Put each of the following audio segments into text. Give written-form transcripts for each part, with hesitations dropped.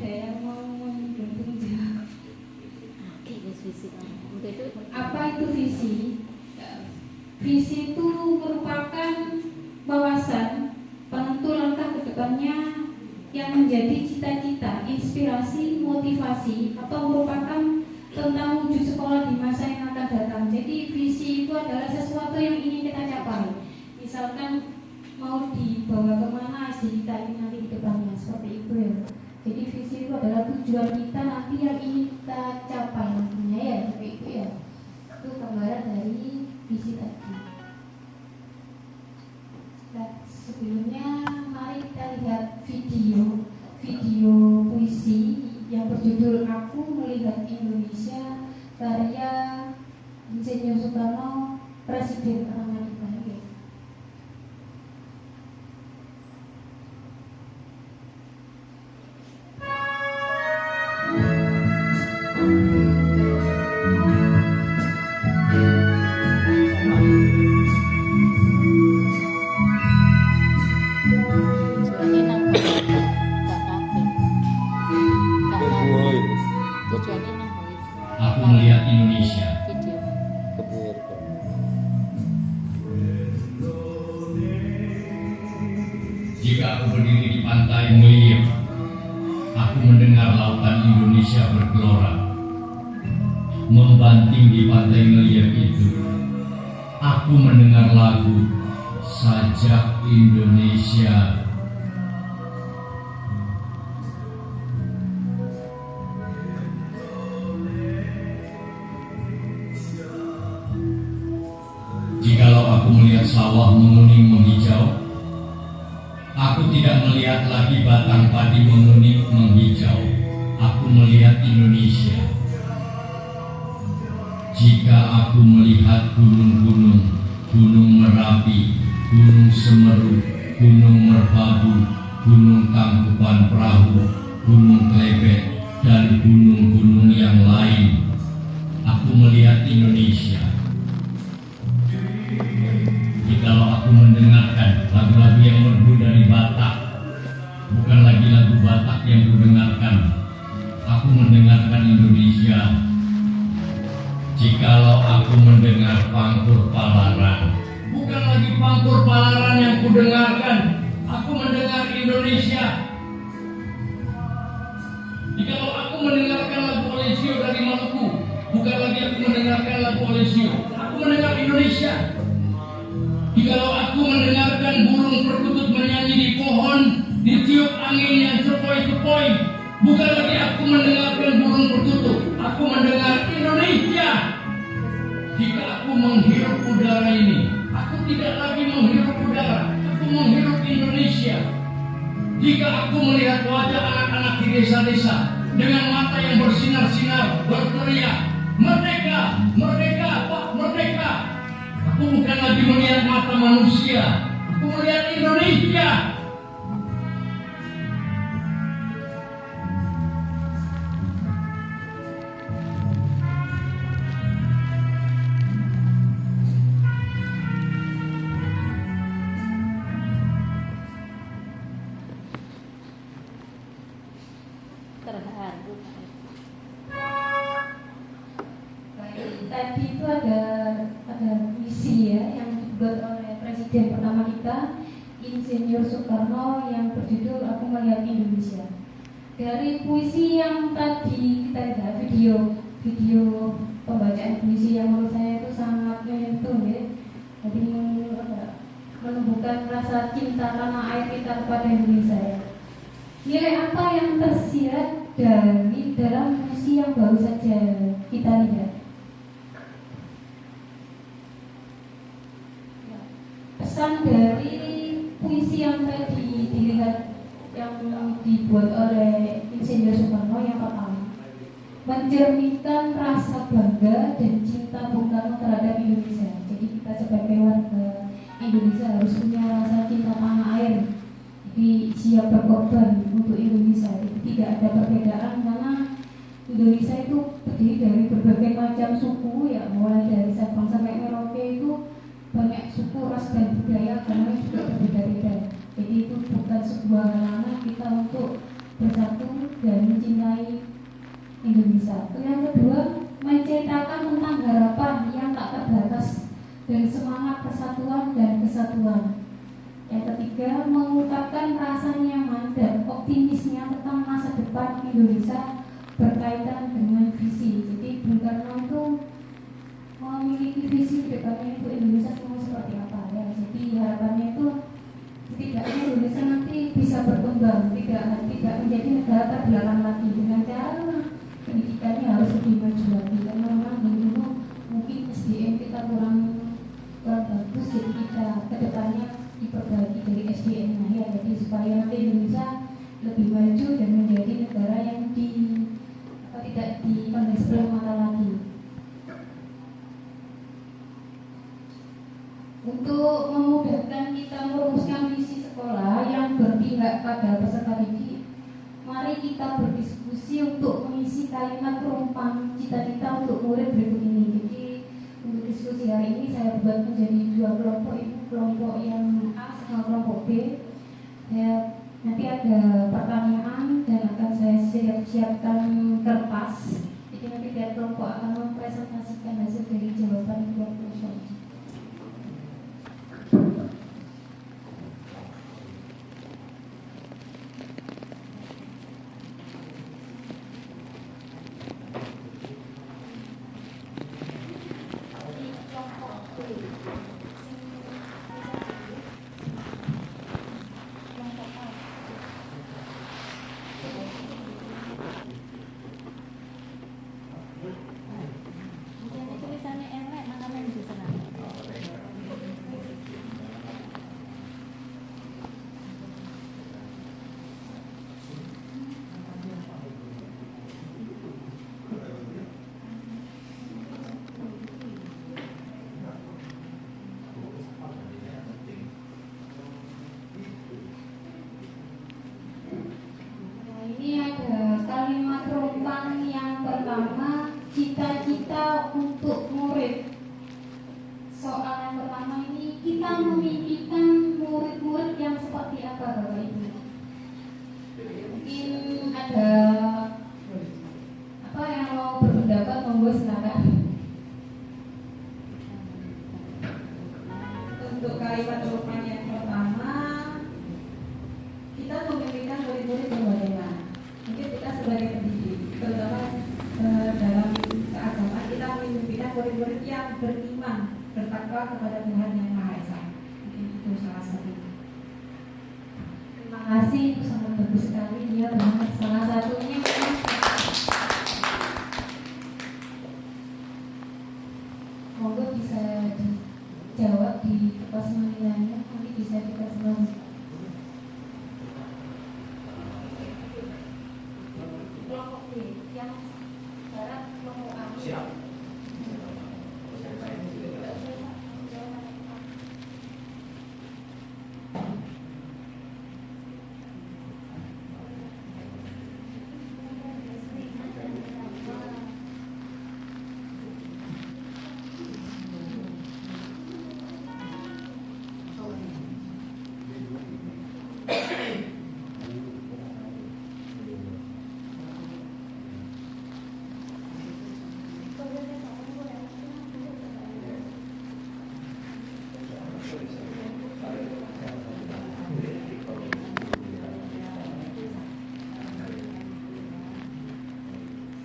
ada yang mau mendukung jawab. Apa itu visi? Visi itu merupakan wawasan penentu langkah ke depannya yang menjadi cita-cita, inspirasi, motivasi, atau merupakan tentang wujud sekolah di masa yang akan datang. Jadi visi itu adalah sesuatu yang ingin kita capai. Misalkan mau dibawa kemana SD kita ini nanti ke depannya, seperti itu ya. Jadi visi itu adalah tujuan kita nanti yang ingin kita capai nantinya ya, seperti itu ya. Itu gambaran dari visi tadi. Nah, sebelumnya mari kita lihat video puisi yang berjudul Aku Melihat Indonesia karya Insinyur Soekarno, Presiden pertama kita. Aku melihat Indonesia. Jika aku berdiri di pantai Mulia, aku mendengar lautan Indonesia bergelora. Membanting di pantai Mulia itu, aku mendengar lagu Sajak Indonesia. Jikalau aku melihat sawah menguning menghijau, aku tidak melihat lagi batang padi menguning menghijau. Aku melihat Indonesia. Jika aku melihat gunung-gunung, Gunung Merapi, Gunung Semeru, Gunung Merbabu, Gunung Tangkuban Perahu, Gunung Klebet, dan gunung-gunung yang lain, aku melihat Indonesia. Jikalau aku mendengarkan lagu-lagu yang merdu dari Batak, bukan lagi lagu Batak yang kudengarkan, aku mendengarkan Indonesia. Jikalau aku mendengar Pangkur Palaran, bukan lagi Pangkur Palaran yang kudengarkan, aku mendengar Indonesia. Jikalau aku mendengarkan lagu Olesio dari Maluku, bukan lagi aku mendengarkan lagu Olesio, aku mendengar Indonesia. Jikalau aku mendengarkan burung perkutut menyanyi di pohon, ditiup angin yang sepoi-sepoi, bukan lagi aku mendengarkan burung perkutut, aku mendengar Indonesia. Jika aku menghirup udara ini, aku tidak lagi menghirup udara, aku menghirup Indonesia. Jika aku melihat wajah anak-anak di desa-desa dengan mata yang bersinar-sinar, berteriak, "Merdeka, merdeka, Pak, merdeka!" Aku bukan lagi melihat mata manusia, aku melihat Indonesia. Tadi itu ada visi ya yang dibuat oleh Presiden pertama kita, Insinyur Soekarno, yang berjudul Aku Melihat Indonesia. Dari puisi yang tadi kita lihat, video pembacaan puisi yang menurut saya itu sangat menyentuh ya. Jadi menumbuhkan rasa cinta tanah air kita kepada Indonesia ya. Nilai apa yang tersirat dari dalam puisi yang baru saja kita lihat? Pesan dari puisi yang tadi dilihat yang dibuat oleh Insinyur Soekarno yang pertama, mencerminkan rasa bangga dan cinta Bung Karno terhadap Indonesia. Jadi kita sebagai warga Indonesia harus punya rasa cinta tanah air. Jadi siap berkorban untuk Indonesia. Jadi tidak ada perbedaan karena Indonesia itu terdiri dari berbagai macam suku ya, mulai dari Sabang sampai Merauke itu banyak suku, ras dan budaya karena juga berbeda-beda. Jadi itu bukan sebuah halangan kita untuk bersatu dan Indonesia. Yang kedua, menceritakan tentang harapan yang tak terbatas dan semangat persatuan dan kesatuan. Yang ketiga, mengungkapkan rasa nyaman dan optimisnya tentang masa depan Indonesia berkaitan dengan visi. Jadi Bung Karno itu memiliki visi ke depannya itu Indonesia mau seperti apa ya. Jadi harapannya itu setidaknya Indonesia nanti bisa berkembang, tidak menjadi negara terbelakang lagi dengan cara pendidikannya harus lebih maju lagi. Karena memang dulu mungkin SDM kita kurang bagus, jadi kita kedepannya diperbaiki dari SDM-nya ya. Jadi supaya nanti Indonesia lebih maju dan menjadi negara yang tidak dipandang sebelah mata lagi. Untuk memudahkan kita merumuskan visi sekolah yang berpihak pada peserta didik, mari kita berdiskusi untuk mengisi kalimat perumpamaan cita-cita untuk murid berikut ini. Jadi untuk diskusi hari ini saya buat menjadi dua kelompok, itu kelompok yang A sama kelompok B. Nanti ada pertanyaan dan akan saya siapkan kertas. Jadi nanti tiap kelompok akan mempresentasikan hasil dari jawaban kelompok. Cita-cita untuk murid. Soal yang pertama ini, kita memimpikan murid-murid yang seperti apa, Bapak Ibu? Mungkin ada apa yang mau berpendapat, monggo silakan. Untuk kalimat perumpamaan yang pertama, kita memimpikan murid-murid yang bagaimana? Mungkin kita sebagai pendidik, terutama dalam keagamaan, kita memimpikan murid-murid yang beriman, bertakwa kepada Tuhan yang Maha Esa. Mungkin itu salah satu. Terima kasih, itu sangat bagus sekali. Dia banget. Salah satunya monggo bisa dijawab di kertas manilanya, nanti bisa kita selanjutnya. Kelompok B yang barat kelompok A. Siap.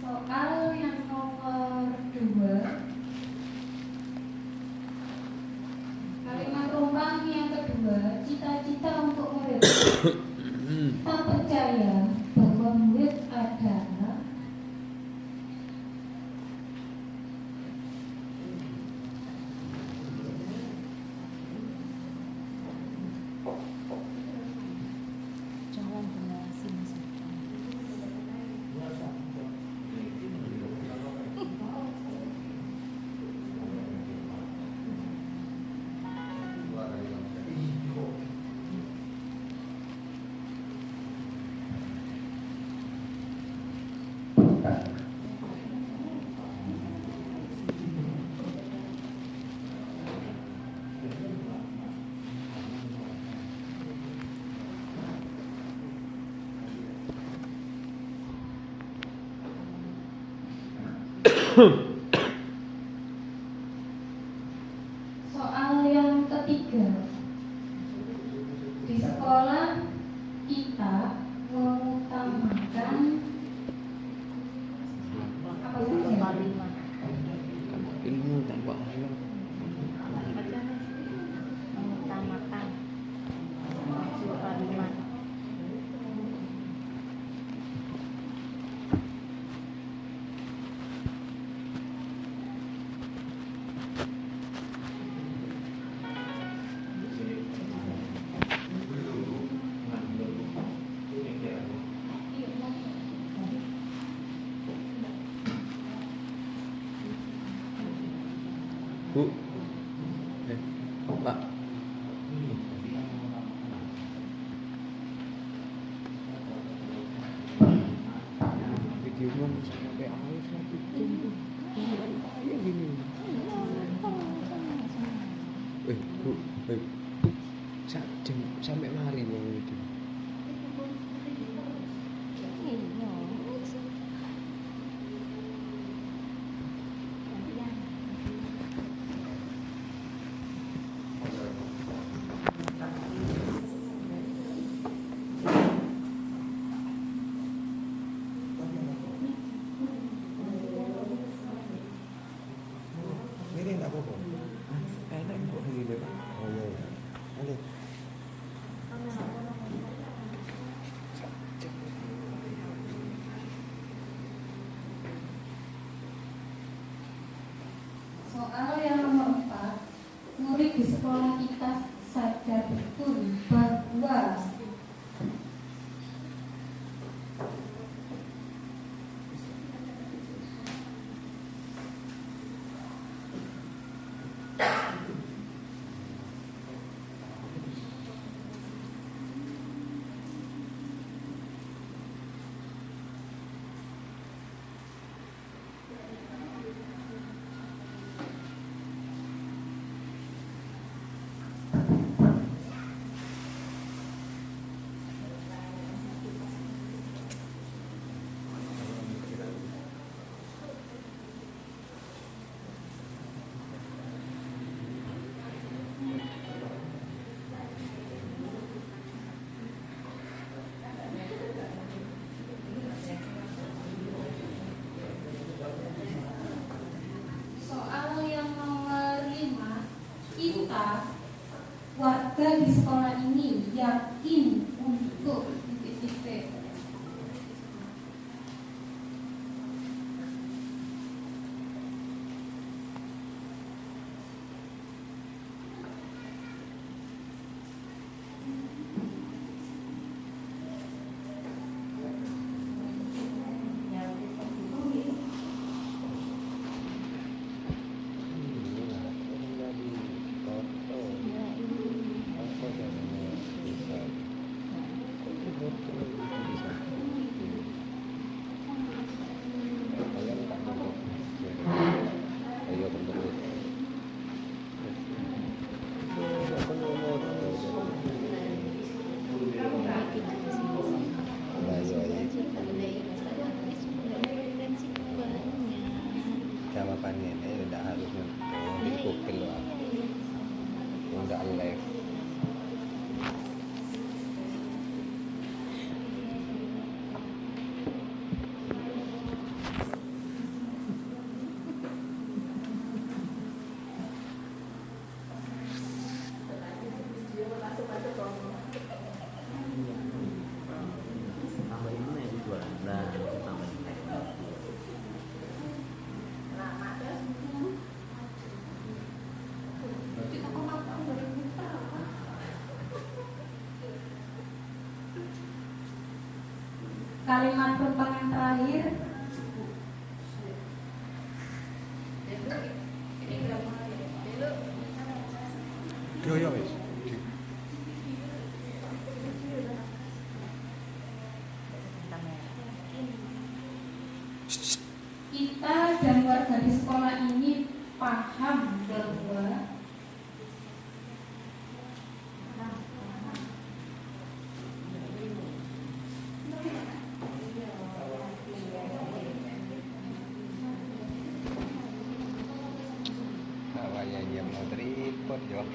Soal yang nomor 2, kalimat rumpang yang kedua, cita-cita untuk murid. Kita percaya bahwa murid adalah Soal yang ketiga, di sekolah kita mengutamakan apa saja? Ilmu tanpa ilmu. Mengutamakan Sulaiman. Bu. Pak. Video mau sampai awal satu jam. Kayak gini. Bu. Sampai mari mau itu. Ini enggak apa-apa. Enak kok ini, Pak. Oh iya. Ini. Soal yang nomor 4, murid di sekolah kita sadar betul bahwa warga di sekolah ini yakin untuk titik-titik. Jawabannya ini tidak harus di Google lah, tidak live. Kalimat penumpang yang terakhir. Yo wis. Kita dan warga di sekolah ini paham bahwa Kayak dia mau tripod yo.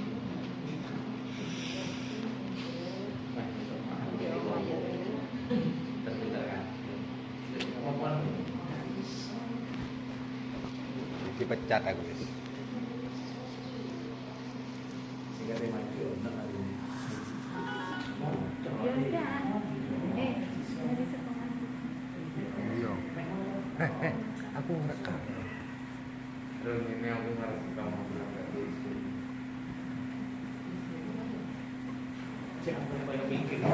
Dipecat aku guys. Dari sekolah. Iya. Aku ngerekam. Terus ini aku harus kamu berangkat di sini. Siapa yang banyak mikir?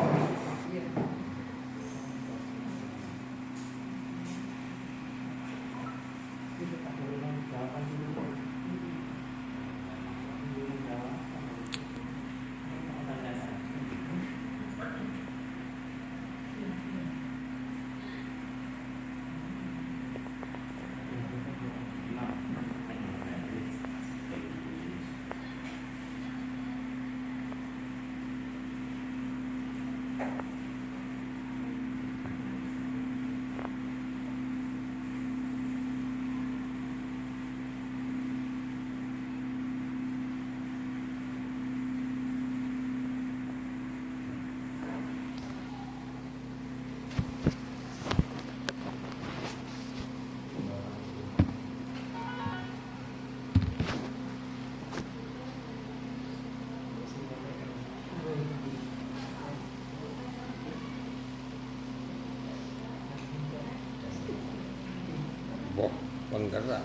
Boh, penggerak.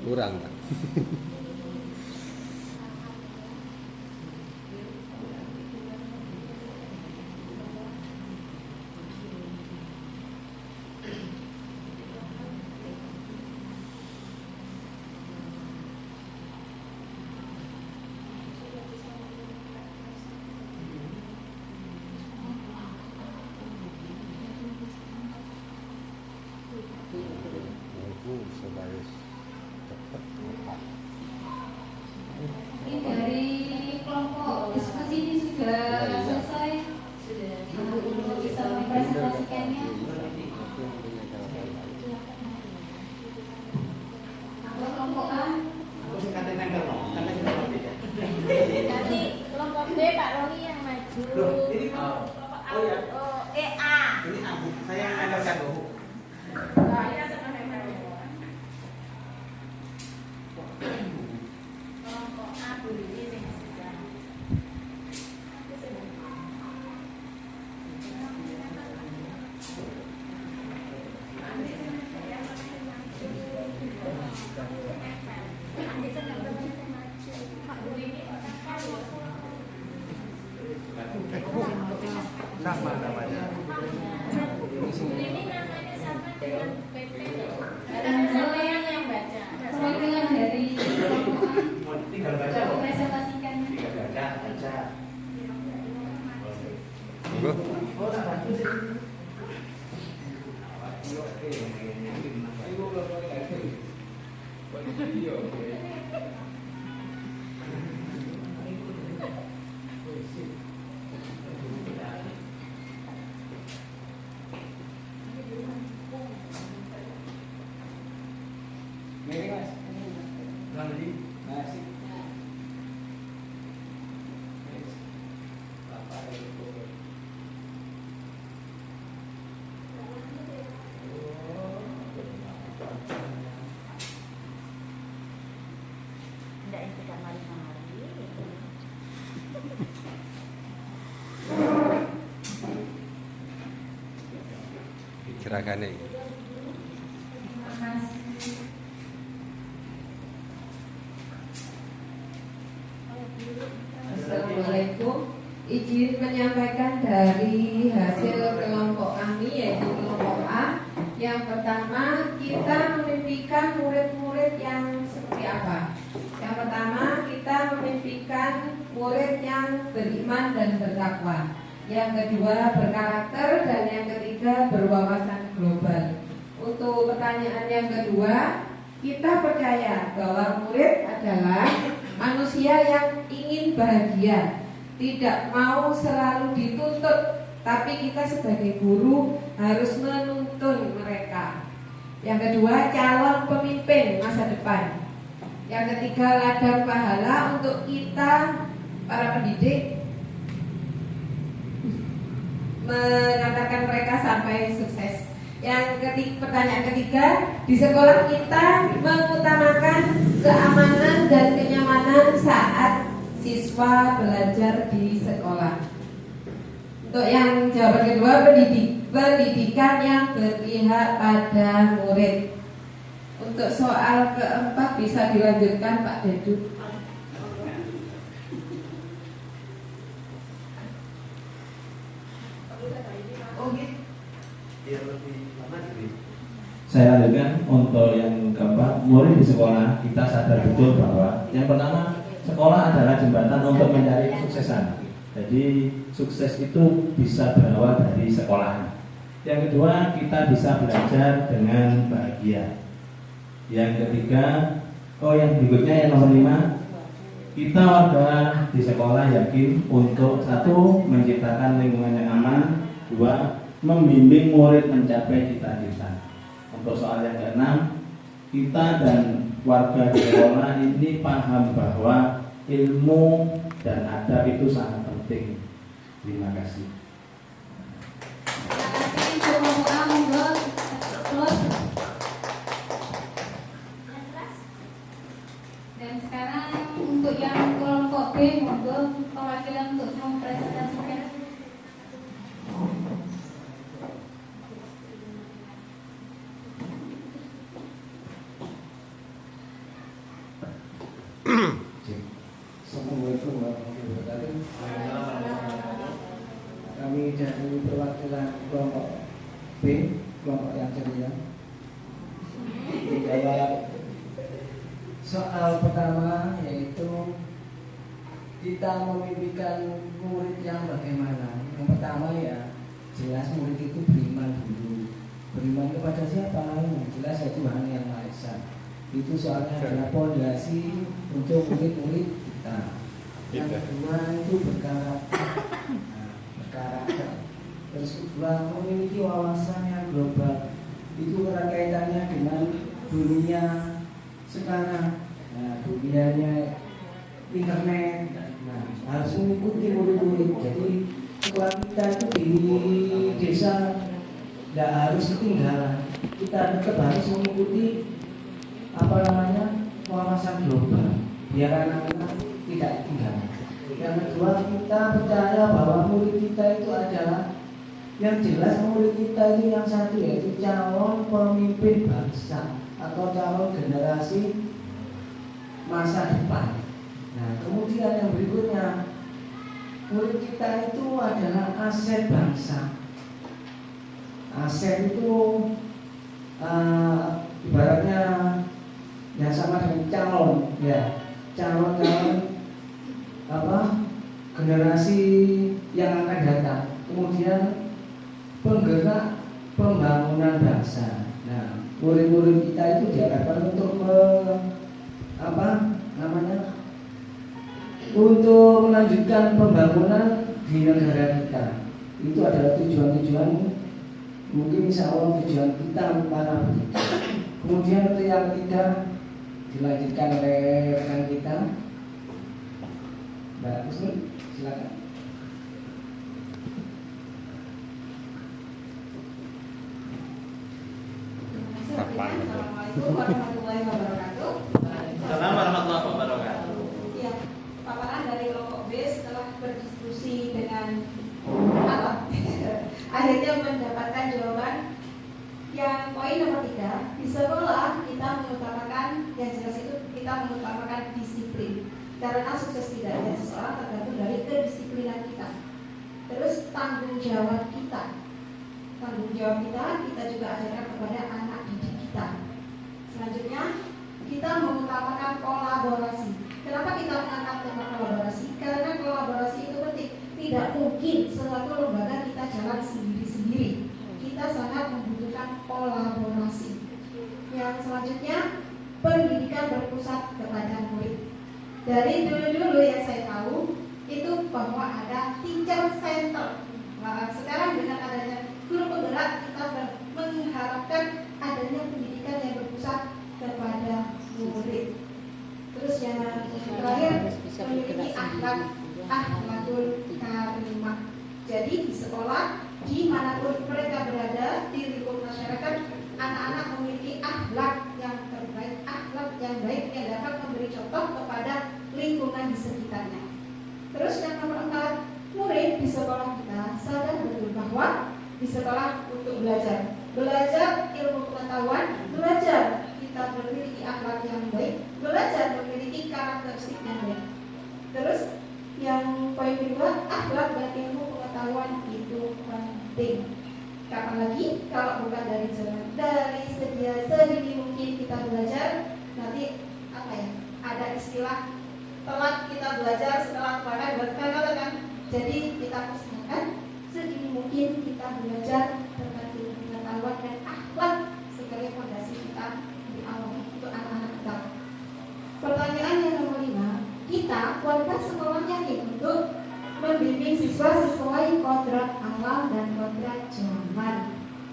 Kurang kan? Aku sebagai cepat lupa. Ini dari kelompok diskusi ini sudah selesai. Sudah bisa mempresentasikannya. Kelompok A. Nanti kelompok B Pak Roni yang maju. Oh ya. A. Ini aku, saya yang ngajarkan dulu. Kelompok A Bu Lili sing sudah. Sama namanya. Ini namanya sama dengan PP. Dan Sampean yang baca. perwakilan dari kelompok A Tinggal baca sudah kok. mempresentasikannya. Tinggal baca. Boh. Oh, tak baca sih. Tidak yang tidak mari-mari. Gerakannya. Terima kasih. Assalamualaikum. Izin menyampaikan dari hasil kelompok kami yaitu kelompok A. Yang pertama kita memimpikan murid-murid yang seperti apa? Yang pertama kita memimpikan murid yang beriman dan bertakwa. Yang kedua berkarakter dan yang ketiga berwawasan global. Untuk pertanyaan yang kedua, kita percaya bahwa murid adalah manusia yang ingin bahagia, tidak mau selalu dituntut, tapi kita sebagai guru harus menuntun mereka. Yang kedua, calon pemimpin masa depan. Yang ketiga, ladang pahala untuk kita para pendidik mengantarkan mereka sampai sukses. Pertanyaan ketiga, di sekolah kita mengutamakan keamanan dan kenyamanan saat siswa belajar di sekolah. Untuk yang jawaban kedua, pendidikan yang berpihak pada murid. Untuk soal keempat bisa dilanjutkan Pak Dedu. Saya lanjutkan untuk yang keempat, murid di sekolah kita sadar betul bahwa yang pertama, sekolah adalah jembatan untuk mencari kesuksesan. Jadi sukses itu bisa berawal dari sekolah. Yang kedua, kita bisa belajar dengan bahagia. Yang ketiga, yang berikutnya yang nomor 5, kita warga di sekolah yakin untuk 1, menciptakan lingkungan yang aman, 2, membimbing murid mencapai cita-cita. Untuk soal yang ke-6, kita dan warga di sekolah ini paham bahwa ilmu dan adab itu sangat penting. Terima kasih. Terima kasih monggo close. Dan sekarang untuk yang kelompok B, monggo perwakilan untuk mempresentasikan. Assalamualaikum warahmatullahi wabarakatuh. Kami dari perwakilan kelompok B, kelompok yang ceria. Menjawab soal pertama, yaitu kita memimpikan murid yang bagaimana. Yang pertama ya jelas murid itu beriman dulu. Beriman kepada siapa? Yang jelas ya Tuhan Yang Maha Esa. Itu soalnya adalah pondasi untuk murid-murid kita. Yang kedua itu berkarakter. Terus kedua, memiliki wawasan yang global. Itu kaitannya dengan dunia sekarang. Nah, dunianya internet. Nah, harus mengikuti murid-murid. Jadi sekolah kita itu di desa tidak harus ketinggalan. Kita tetap harus mengikuti wawasan global biar anak-anak tidak ketinggalan. Yang kedua, kita percaya bahwa murid kita itu adalah yang jelas murid kita itu yang satu, yaitu calon pemimpin bangsa atau calon generasi masa depan. Nah, kemudian yang berikutnya, murid kita itu adalah aset bangsa. Aset itu ibaratnya yang sama dengan calon, ya calon generasi yang akan datang. Kemudian penggerak pembangunan bangsa. Nah, murid-murid kita itu diharapkan untuk untuk melanjutkan pembangunan di negara kita. Itu adalah tujuan-tujuan, mungkin insya Allah tujuan kita para pendidik. Kemudian untuk yang ketiga dilanjutkan oleh rekan kita Mbak Kusni, silakan. Assalamualaikum warahmatullahi wabarakatuh. Assalamualaikum warahmatullahi wabarakatuh. Ya, paparan dari kelompok B setelah berdiskusi dengan akhirnya mendapatkan jawaban yang poin nomor 3. Di sekolah kita mengutamakan, yang jelas itu kita mengutamakan disiplin, karena sukses tidaknya seseorang tergantung dari kedisiplinan kita. Terus tanggung jawab kita kita juga ajarkan kepada anak didik kita. Selanjutnya kita mengutamakan kolaborasi. Kenapa kita mengangkat tema kolaborasi? Karena kolaborasi itu penting. Tidak mungkin suatu lembaga kita jalan sendiri-sendiri. Kita sangat membutuhkan kolaborasi. Yang selanjutnya, pendidikan berpusat kepada murid. Dari dulu-dulu yang saya tahu itu bahwa ada teacher center. Nah, sekarang dengan adanya guru penggerak, kita mengharapkan adanya pendidikan Jadi di sekolah, dimanapun mereka berada, di lingkup masyarakat, anak-anak memiliki akhlak yang terbaik, akhlak yang baik yang dapat memberi contoh kepada lingkungan di sekitarnya. Terus yang nomor 4, murid di sekolah kita sadar betul bahwa di sekolah untuk belajar ilmu pengetahuan, belajar kita memiliki akhlak yang baik, belajar memiliki karakteristik yang baik. Terus yang poin kedua, akhlak dan ilmu pengetahuan itu penting. Kapan lagi kalau bukan dari sedini mungkin kita belajar. Nanti ada istilah telat kita belajar setelah makan berkala kan. Jadi kita usahakan sedini mungkin kita belajar tentang ilmu pengetahuan dan akhlak sebagai fondasi kita di awal untuk anak-anak kita. Pertanyaan yang nomor 5, kita warga sekolah yakin untuk membimbing siswa sesuai kodrat alam dan kodrat zaman.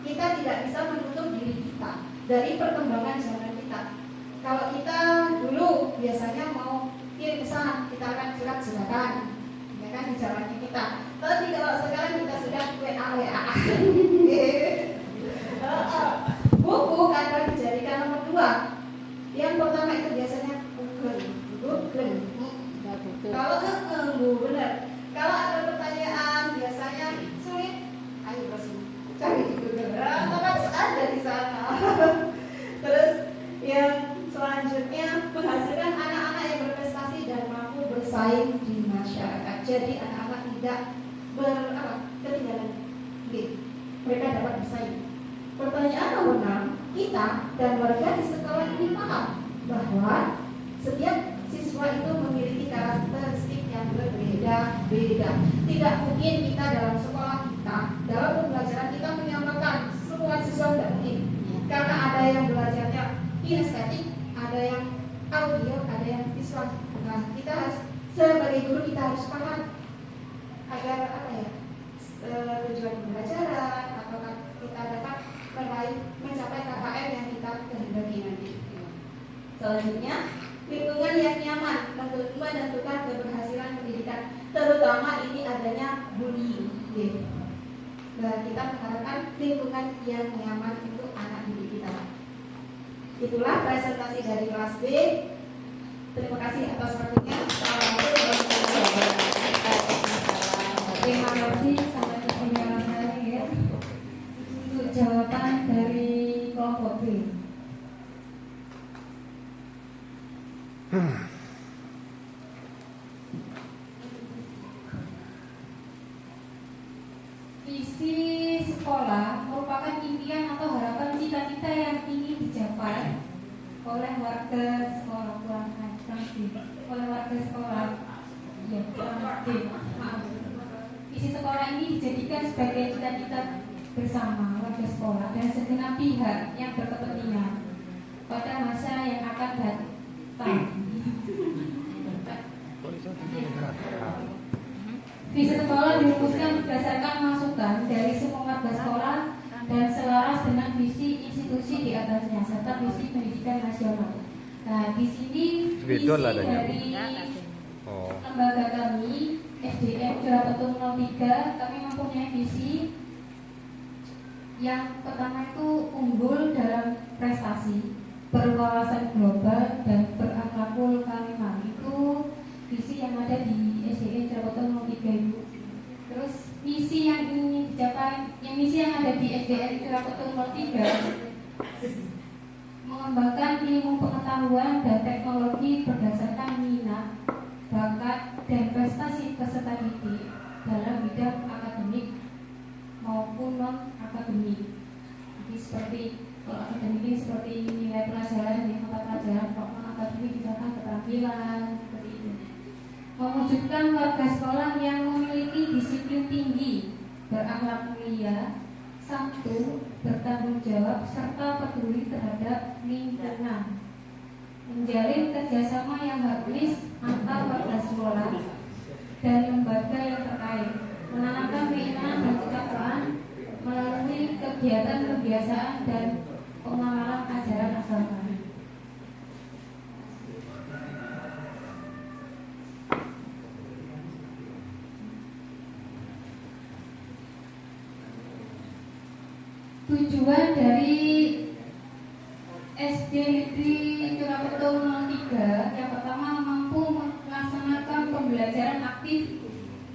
Kita tidak bisa menutup diri kita dari perkembangan zaman kita. Kalau kita dulu biasanya mau kirim pesan, kita akan surat-suratan, ya kan, di zamannya kita. Tapi kalau sekarang kita sudah WA. Buku akan dijadikan nomor 2. Yang pertama itu biasanya Google. Kalau benar. Kalau ada pertanyaan biasanya sulit, ayo bersih cari di Google. Tempat ada di sana. Terus yang selanjutnya menghasilkan anak-anak yang berprestasi dan mampu bersaing di masyarakat. Jadi anak-anak tidak ketinggalan. Mereka dapat bersaing. Pertanyaan nomor 6, kita dan warga di sekolah ini paham bahwa setiap siswa itu memiliki karakteristik yang berbeda-beda. Tidak mungkin kita dalam sekolah kita, dalam pembelajaran kita menyamakan semua siswa, tidak mungkin. Karena ada yang belajarnya kinestetik, ada yang audio, ada yang visual. Nah, kita harus sebagai guru kita harus paham agar tujuan pembelajaran atau kita dapat mencapai KKM yang kita kehendaki nanti. Selanjutnya, lingkungan yang nyaman menentukan keberhasilan pendidikan, terutama ini adanya bullying. Nah, kita mengharapkan lingkungan yang nyaman untuk anak didik kita. Itulah presentasi dari kelas B. Terima kasih atas waktunya. Assalamualaikum warahmatullahi wabarakatuh. Terima kasih sampai ketinggalan lagi ya. Untuk jawaban dari kelompok B. Visi sekolah merupakan impian atau harapan cita-cita yang ingin dicapai oleh warga sekolah oleh warga sekolah. Visi sekolah ini dijadikan sebagai cita-cita bersama warga sekolah dan segenap pihak yang berkepentingan pada masa yang akan datang. Visi sekolah dirumuskan berdasarkan masukan dari semua warga sekolah dan selaras dengan visi institusi di atasnya serta visi pendidikan nasional. Nah, di sini visi dari lembaga kami SDM Curah Petung 03, kami mempunyai visi yang pertama itu unggul dalam prestasi, berwawasan global dan berakhlakul karimah. Itu visi yang ada di SDM Curah Petung 03 itu. Terus visi yang ingin dicapai, visi yang ada di SDM Curah Petung 03 mengembangkan ilmu pengetahuan dan teknologi berdasarkan minat, bakat, dan prestasi peserta didik dalam bidang akademik maupun non akademik. Jadi seperti kalau akademik ini seperti nilai pelajaran, mata pelajaran, kalau non akademik misalkan keterampilan seperti itu. Mewujudkan warga sekolah yang memiliki disiplin tinggi, berakhlak mulia, santun, bertanggung jawab, serta peduli terhadap lingkungan. Menjalin kerjasama yang harmonis antar warga sekolah dan lembaga yang terkait, menanamkan keimanan dan ketakwaan melalui kegiatan kebiasaan dan pengamalan ajaran agama. tujuan dari SD Negeri Curapetung 03 yang pertama mampu melaksanakan pembelajaran aktif,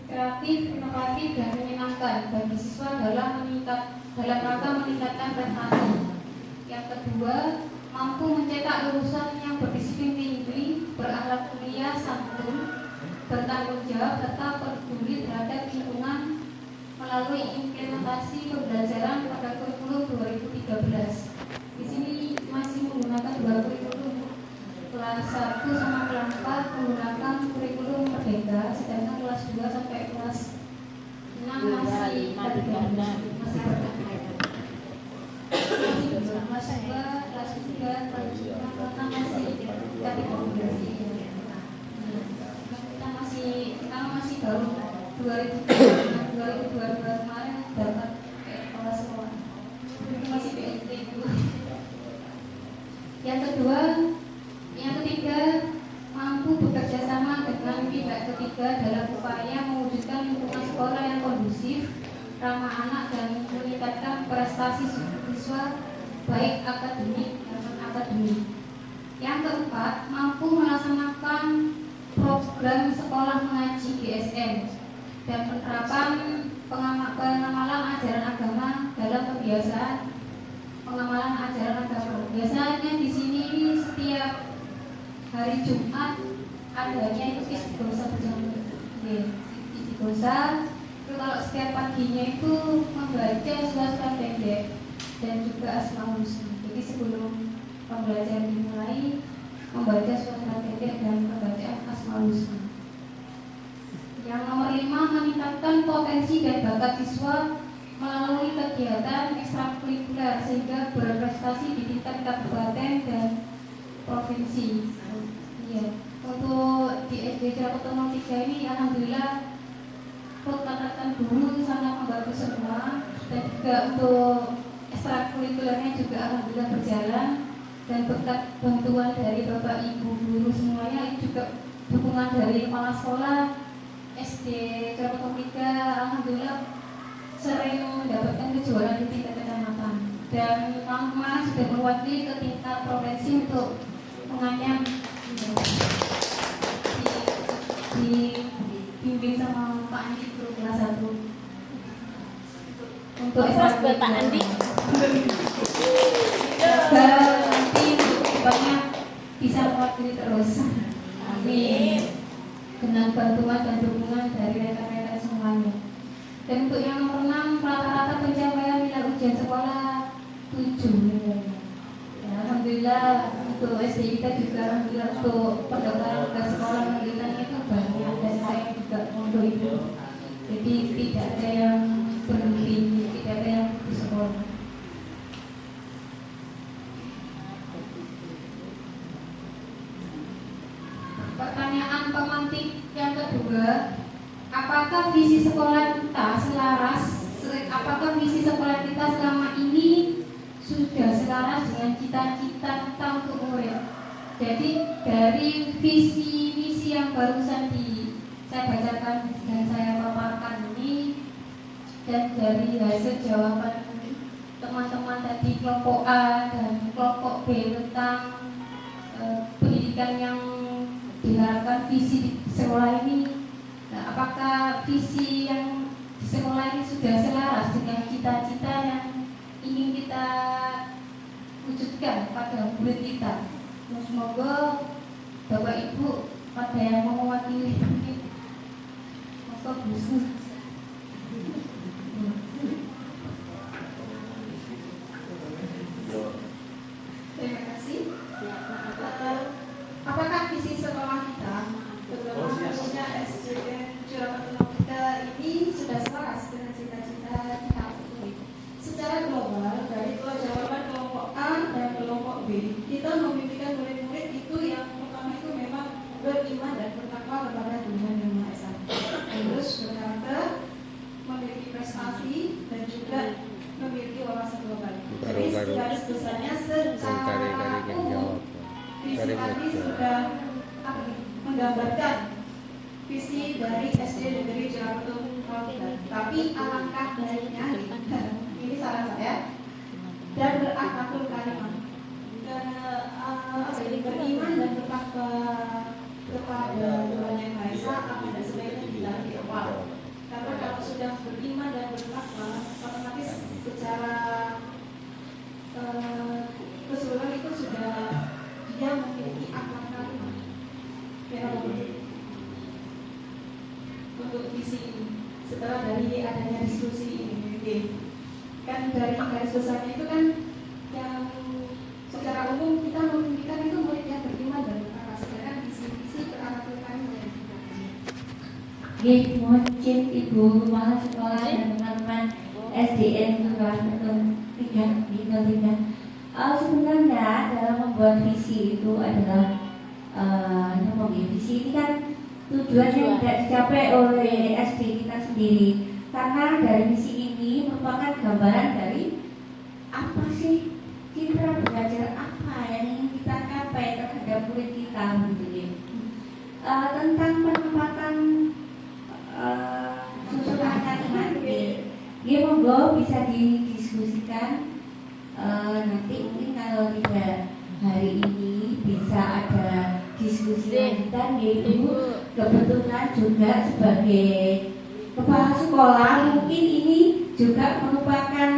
kreatif, inovatif dan menyenangkan bagi siswa dalam rangka meningkatkan prestasi. Yang kedua, mampu mencetak lulusan yang berdisiplin tinggi, berakhlak mulia, santun, bertanggung jawab serta peduli terhadap lingkungan melalui implementasi pembelajaran pada kurikulum 2013. Di sini masih menggunakan dua kurikulum, kelas 1 sama kelas 4 menggunakan kurikulum Merdeka, sedangkan kelas 2 sampai kelas 6 masih berbeda. Kelas 2, kelas 3, kelas 4 masih kategori. Kita masih baru 2022 kemarin dapat kelas sekolah. Ini masih PLT dulu. Yang ketiga, mampu bekerja sama dengan pihak ketiga dalam upaya mewujudkan lingkungan sekolah yang kondusif, ramah anak dan meningkatkan prestasi siswa baik akademik dan non-akademik. Yang keempat, mampu melaksanakan program sekolah mengaji GSM dan penerapan pengamalan ajaran agama dalam kebiasaan pengamalan ajaran agama. Biasanya di sini setiap hari Jumat adanya itu istighosah bersama. Istighosah itu kalau setiap paginya itu membaca surat pendek dan juga Asmaul Husna. Jadi sebelum pembelajaran dimulai membaca surat pendek dan pembacaan Asmaul Husna. Yang nomor 5, meningkatkan potensi dan bakat siswa melalui kegiatan ekstrakurikuler sehingga berprestasi di tingkat kabupaten dan provinsi. Ya, untuk di SD Curapetung 03 ini alhamdulillah rata-rata guru sangat membantu semua, dan juga untuk ekstrakurikulernya juga alhamdulillah berjalan, dan berkat bantuan dari Bapak Ibu guru semuanya, ini juga dukungan dari kepala sekolah SD Curapetung 3 alhamdulillah sering mendapatkan kejuaraan di tingkat kecamatan, dan kemarin sudah mewakili ke tingkat provinsi untuk menganyam dibimbing sama Pak Andi guru kelas 1 untuk buat Pak Andi. nanti banyak bisa mewakili terus. Amin. Dengan bantuan dan dukungan dari rekan-rekan semuanya. Dan untuk yang nomor 6, rata-rata pencapaian nilai ujian sekolah 7. Ya, alhamdulillah untuk SD kita juga alhamdulillah untuk pendaftaran ke sekolah lanjutannya itu banyak, dan saya juga untuk itu. Jadi tidak ada yang berhenti, tidak ada yang di sekolah. Pertanyaan pemantik yang kedua, apakah visi sekolah kita selaras? Apakah visi sekolah kita selama ini sudah selaras dengan cita-cita kita untuk murid? Jadi dari visi misi yang barusan saya bacakan dan saya paparkan ini, dan dari hasil jawaban teman-teman tadi kelompok A dan kelompok B tentang pendidikan yang diharapkan visi di sekolah ini, nah, apakah visi yang di sekolah ini sudah selaras dengan cita-cita yang ingin kita wujudkan pada murid kita? Semoga Bapak Ibu pada yang mau mewakili ini, maka bisa. Terima kasih. Apakah visi sekolah kita, terutama khususnya SD Curapetung 03 ini sudah selaras dengan cita-cita kita? Secara global, dari jawaban kelompok A dan kelompok B, kita memimpikan murid-murid itu yang pertama itu memang beriman dan bertakwa kepada Tuhan Yang Maha Esa, terus berkarakter, memiliki prestasi, dan juga memiliki wawasan global. Jadi garis besarnya secara umum visi tadi sudah menggambarkan visi dari SD Negeri Curapetung 03. Tapi alangkah baiknya, ini saran saya, dan berakhlakul karimah. Dan beriman dan bertakwa kepada Tuhan Yang Maha Esa akan ada sebaiknya kita di awal. Karena kalau sudah beriman dan bertakwa, otomatis secara keseluruhan itu sudah dia memiliki akhlak karimah. Ya, untuk visi ini setelah dari adanya diskusi ini, kan dari garis besarnya itu kan yang secara umum kita memimpikan itu murid yang beriman dan bertakwa, sedangkan visi-visi berakhlakul karimah. Mohon izin Ibu Kepala Sekolah dan teman-teman SDN kelas 3 di 03. Sebenarnya dalam membuat visi itu adalah visi ini kan tujuannya tidak dicapai oleh SD kita sendiri, karena dari misi ini merupakan gambaran dari apa sih citra belajar apa yang ingin kita capai terhadap murid kita gitu. Tentang penempatan susunan kalimat ini monggo bisa didiskusikan nanti, mungkin kalau tidak hari ini bisa ada diskusi lanjutan, yaitu kebetulan juga sebagai kepala sekolah mungkin ini juga merupakan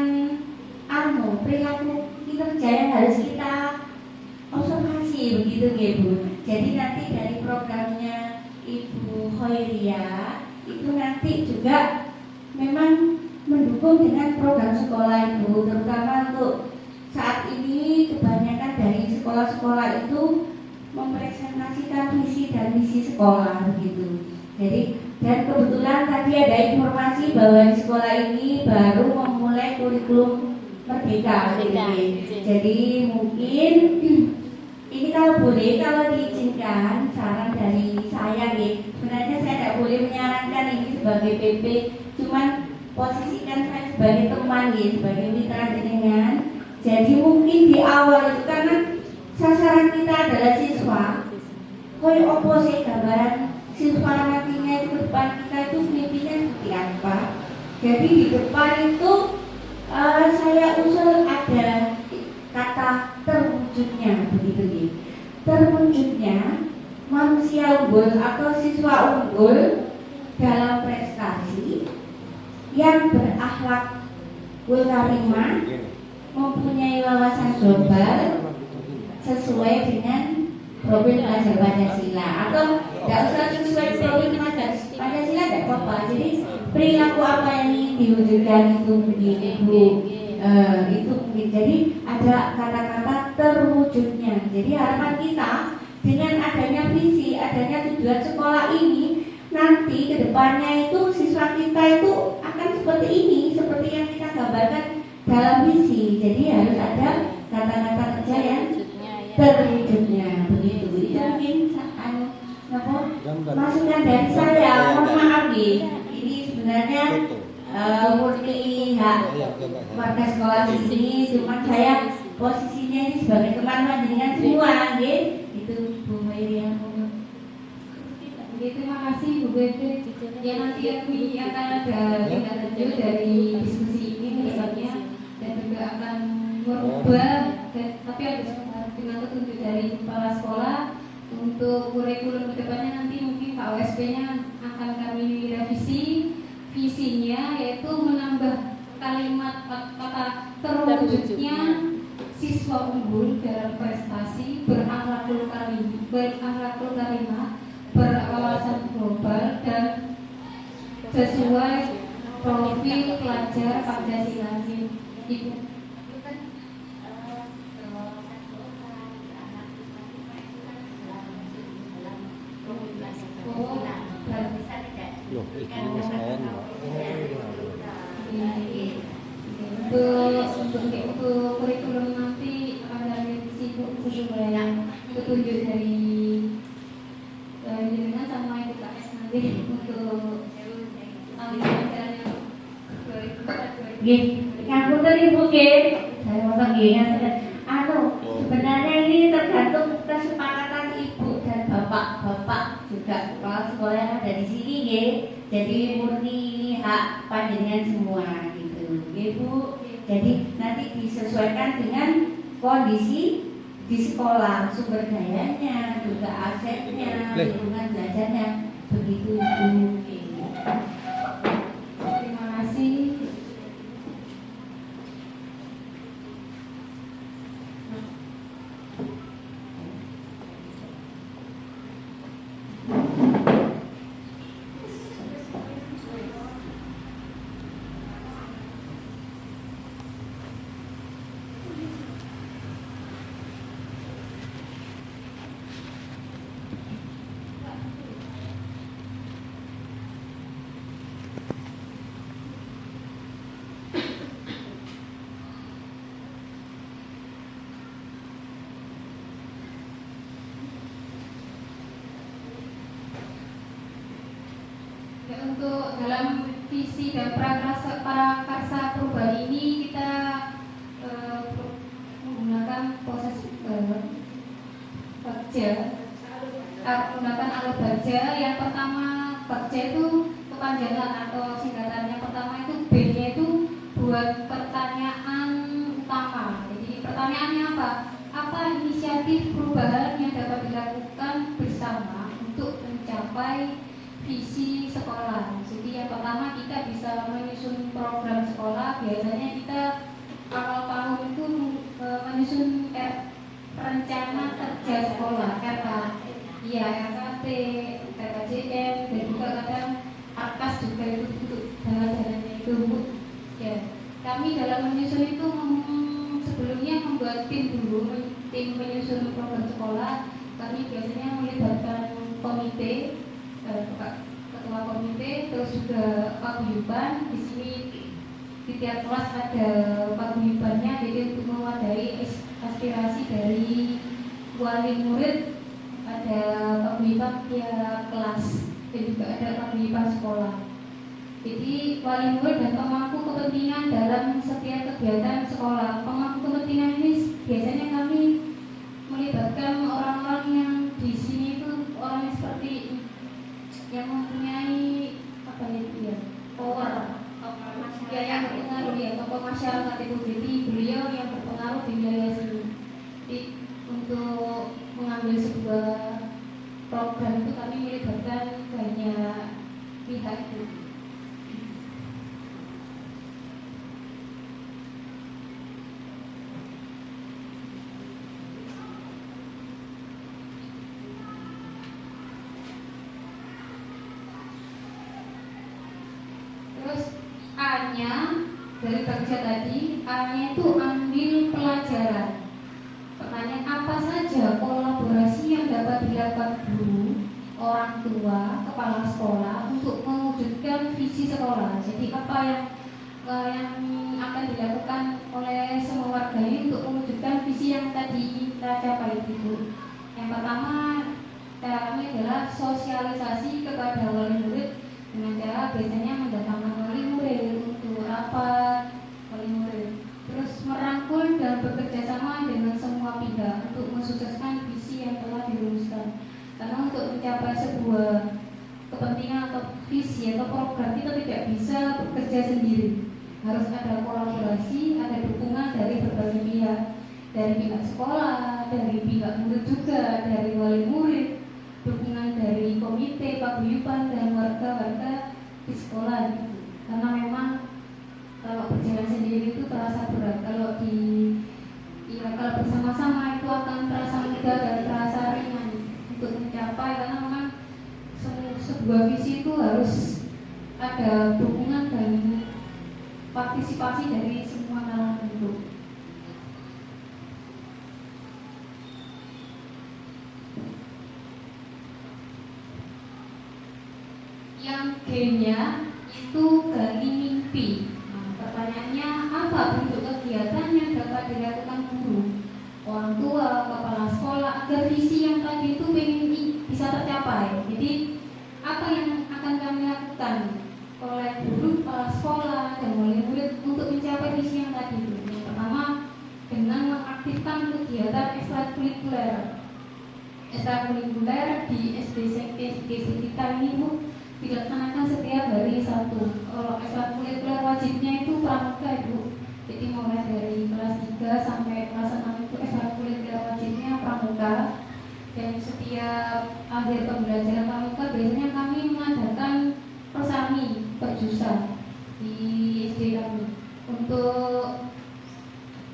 perilaku kinerja yang harus kita observasi begitu ya Bu. Jadi nanti dari programnya Ibu Khoiria itu nanti juga memang mendukung dengan program sekolah Ibu, terutama untuk saat ini kebanyakan dari sekolah-sekolah itu mempresentasikan visi dan misi sekolah begitu. Jadi dan kebetulan tadi ada informasi bahwa di sekolah ini baru memulai kurikulum merdeka. Jadi mungkin ini kalau boleh, kalau diizinkan saran dari saya sebenarnya saya tidak boleh menyarankan ini sebagai PP, cuman posisikan saya sebagai teman sebagai mitra jenengan. Jadi mungkin di awal itu karena sasaran kita adalah siswa, koi opo sih gambaran siswa nantinya itu ke depan kita itu mimpinya seperti apa. Jadi di depan itu saya usul ada kata terwujudnya begitu. Terwujudnya manusia unggul atau siswa unggul dalam prestasi yang berakhlak karimah, mempunyai wawasan global sesuai dengan profil pelajar Pancasila, atau tidak usah sesuai profil pelajar Pancasila tidak apa-apa. Jadi perilaku apa yang diwujudkan itu begitu itu mungkin. Jadi ada kata-kata terwujudnya. Jadi harapan kita dengan adanya visi, adanya tujuan sekolah ini, nanti kedepannya itu siswa kita itu akan seperti ini, seperti yang kita gambarkan dalam visi. Jadi harus ada kata-kata kerja yang terwujudnya begitu. Itu mungkin masukan dari saya. Mohon maaf ini sebenarnya murni hak warga sekolah ini, cuma saya posisinya ini sebagai teman dengan semua itu Bu Miriam. Terima kasih Bu Betty. Ya nanti akan ada tindak lanjut dari diskusi ini misalnya, dan juga akan merubah, tapi harus dengan petunjuk dari kepala sekolah untuk kurikulum kedepannya. Nanti mungkin KOSP-nya akan kami revisi visinya, yaitu menambah kalimat kata terwujudnya siswa unggul dalam prestasi, berakhlakul karimah, berwawasan global dan sesuai profil pelajar Pancasila. Ibu. Untuk kurikulum nanti akan ada revisi yang petunjuk dari jenengan sama IPKS nanti untuk acaranya 2004. Ngapunten Ibu saya masa sebenarnya ini tergantung kesepakatan Ibu dan Bapak juga kepala sekolah yang ada di sini Jadi murni hak panjenengan semua gitu, Ibu. Jadi nanti disesuaikan dengan kondisi di sekolah, sumber dayanya, juga asetnya, lingkungan belajarnya, begitu Ibu. Terima kasih. Ya, untuk dalam visi dan prakarsa perubahan ini kita menggunakan proses Bagja, menggunakan alur Bagja. Yang pertama, Bagja itu kepanjangan atau singkatannya. Pertama itu B-nya itu buat pertanyaan utama. Jadi pertanyaannya apa? Apa inisiatif perubahan yang dapat dilakukan bersama untuk mencapai visi sekolah? Jadi yang pertama kita bisa menyusun program sekolah. Biasanya kita awal tahun itu menyusun rencana kerja sekolah, RKT, RKJM, dan juga kadang AKAS juga itu untuk dana-dananya itu. Ya, kami dalam menyusun itu sebelumnya membuat tim dulu, tim menyusun program sekolah. Kami biasanya melibatkan komite, ketua komite, terus juga paguyuban. Di sini di tiap kelas ada paguyubannya, jadi untuk mewadahi aspirasi dari wali murid, ada paguyuban tiap kelas dan juga ada paguyuban sekolah. Jadi wali murid dan pemangku kepentingan dalam setiap kegiatan sekolah. Pemangku kepentingan ini biasanya kami melibatkan orang-orang yang di sini itu orang seperti yang mempunyai apa ya, power, ya, yang berpengaruh ya, tokoh masyarakat itu. Jadi beliau yang berpengaruh di wilayah sini. Jadi untuk mengambil sebuah program itu kami melibatkan banyak pihak itu. Terus A-nya dari Bagja tadi, A-nya itu ambil pelajaran. Pertanyaan, apa saja kolaborasi yang dapat dilakukan guru, orang tua, kepala sekolah untuk mewujudkan visi sekolah? Jadi apa yang akan dilakukan oleh semua warga ini untuk mewujudkan visi yang tadi kita capai itu? Yang pertama, cara kami adalah sosialisasi kepada wali murid dengan cara biasanya mendatangkan wali murid untuk rapat wali murid, terus merangkul dan bekerja sama dengan semua pihak untuk mensukseskan visi yang telah dirumuskan. Karena untuk mencapai sebuah kepentingan atau visi atau program kita tidak bisa bekerja sendiri, harus ada kolaborasi, ada dukungan dari berbagai pihak, dari pihak sekolah, dari pihak murid juga, dari wali murid, dukungan dari komite, paguyuban, dan warga-warga di sekolah gitu. Karena memang kalau berjalan sendiri itu terasa berat, kalau bersama-sama itu akan terasa mudah dan terasa ringan untuk mencapai. Karena memang sebuah visi itu harus ada dukungan dan partisipasi dari semua kalangan itu. Yang G-nya itu gali mimpi. Nah, pertanyaannya, apa bentuk kegiatan yang dapat dilakukan guru, orang tua, kepala sekolah agar visi yang tadi itu bisa tercapai? Jadi apa yang akan kami lakukan oleh guru, kepala sekolah, dan wali murid untuk mencapai visi yang tadi itu? Yang pertama, dengan mengaktifkan kegiatan ekstrakurikuler di SD kita ini Bu. dilaksanakan setiap hari Sabtu. Kalau ekstrakurikuler wajibnya itu pramuka Ibu. Jadi mulai dari kelas 3 sampai kelas 6 itu ekstrakurikuler wajibnya pramuka. Dan setiap akhir pembelajaran pramuka biasanya kami mengadakan persami, perjusan di SD kami. Untuk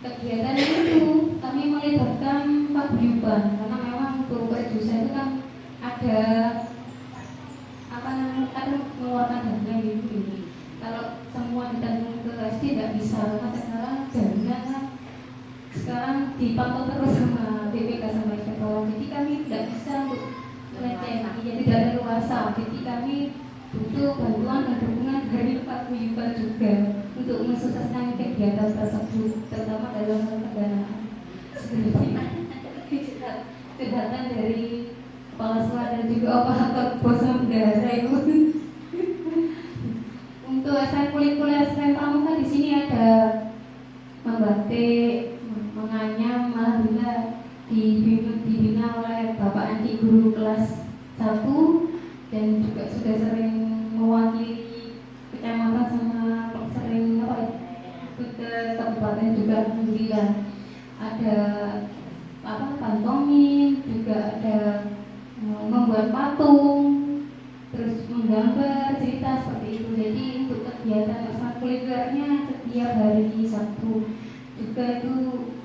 kegiatan itu kami melibatkan paguyuban karena memang untuk perjusan itu kan ada mengeluarkan dana gitu. Kalau semua ditanggung ke SD tidak bisa karena sekarang dana kan sekarang dipantau terus sama BPK sama IPK. Jadi kami tidak bisa untuk melecehkan, jadi dari luasa. Jadi kami butuh bantuan dan dukungan dari paguyuban juga untuk mensukseskan kegiatan tersebut, terutama dalam hal pendanaan. Seperti kejahatan dari kepala sekolah dan juga operator bos bendahara itu. Untuk ekstrakurikuler selain pramuka di sini ada membatik, menganyam, alhamdulillah dibina oleh Bapak Andi guru kelas 1 dan juga sudah sering mewakili kecamatan sama sering ke kabupaten juga alhamdulillah. Ada pantomim, juga ada membuat patung, terus menggambar cerita seperti itu. Jadi untuk kegiatan ekstrakurikulernya setiap hari Sabtu juga itu